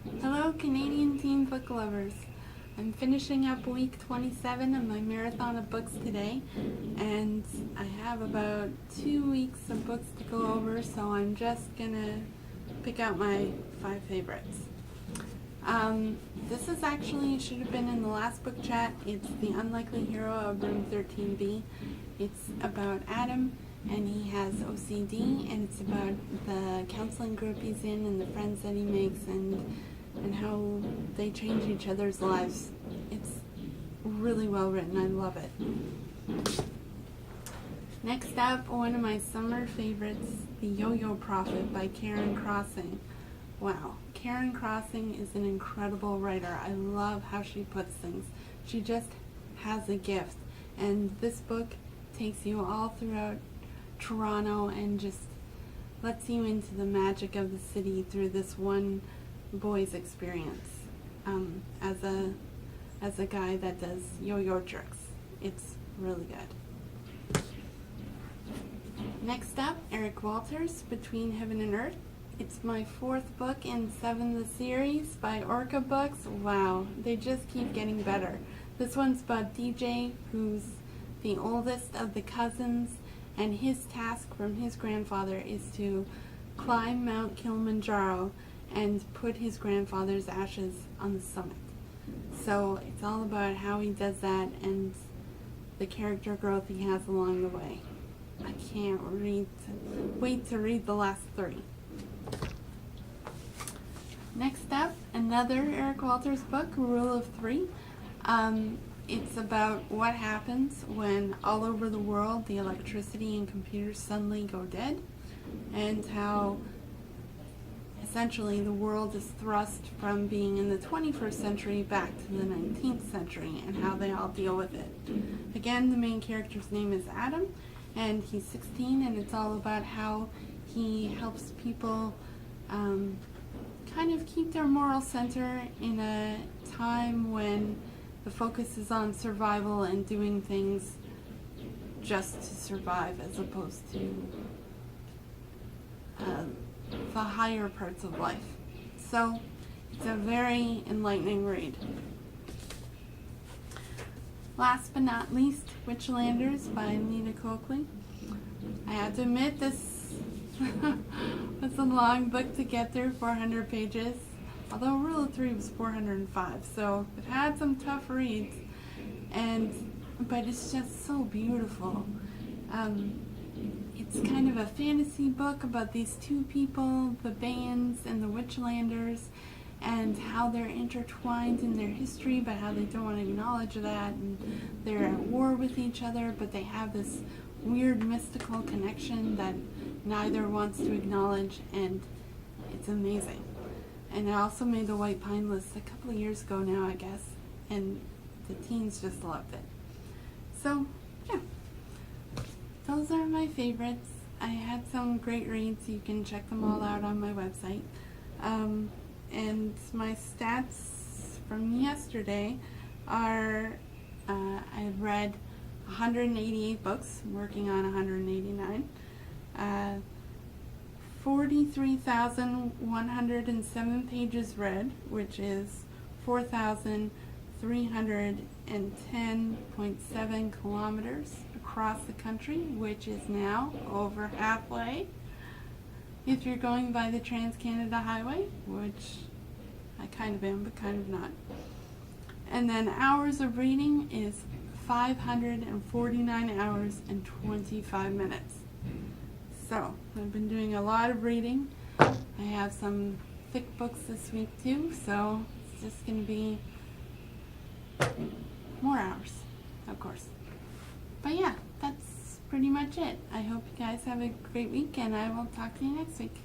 Hello, Canadian teen book lovers. I'm finishing up week 27 of my marathon of books today, and I have about 2 weeks of books to go over, so I'm just gonna pick out my 5 favorites. This is actually should have been in the last book chat. It's The Unlikely Hero of Room 13B. It's about Adam, and he has OCD, and it's about the counseling group he's in and the friends that he makes and how they change each other's lives. It's really well written. I love it. Next up, one of my summer favorites, The Yo-Yo Prophet by Karen Crossing. Wow, Karen Crossing is an incredible writer. I love how she puts things. She just has a gift. And this book takes you all throughout Toronto and just lets you into the magic of the city through this one boy's experience as a guy that does yo-yo tricks. It's really good. Next up, Eric Walters, Between Heaven and Earth. It's my 4th book in 7 the series by Orca Books. Wow, they just keep getting better. This one's about DJ, who's the oldest of the cousins, and his task from his grandfather is to climb Mount Kilimanjaro and put his grandfather's ashes on the summit. So it's all about how he does that and the character growth he has along the way. I can't wait to read the last 3. Next up, another Eric Walters book, Rule of 3. It's about what happens when all over the world the electricity and computers suddenly go dead, and how essentially the world is thrust from being in the 21st century back to the 19th century and how they all deal with it. Again, the main character's name is Adam, and he's 16, and it's all about how he helps people kind of keep their moral center in a time when the focus is on survival and doing things just to survive as opposed to the higher parts of life. So it's a very enlightening read. Last but not least, Witchlanders by Nina Coakley. I have to admit, this was a long book to get through, 400 pages, although Rule of 3 was 405, so it had some tough reads, but it's just so beautiful. It's kind of a fantasy book about these 2 people, the Bayans and the Witchlanders, and how they're intertwined in their history, but how they don't want to acknowledge that, and they're at war with each other, but they have this weird mystical connection that neither wants to acknowledge, and it's amazing. And I also made the White Pine list a couple of years ago now, I guess, and the teens just loved it. So, yeah, those are my favorites. I had some great reads. You can check them all out on my website. And my stats from yesterday are I've read 188 books, working on 189. 43,107 pages read, which is 4,310.7 kilometers across the country, which is now over halfway if you're going by the Trans-Canada Highway, which I kind of am, but kind of not. And then hours of reading is 549 hours and 25 minutes. So, I've been doing a lot of reading. I have some thick books this week too, so it's just going to be more hours, of course. But yeah, that's pretty much it. I hope you guys have a great week, and I will talk to you next week.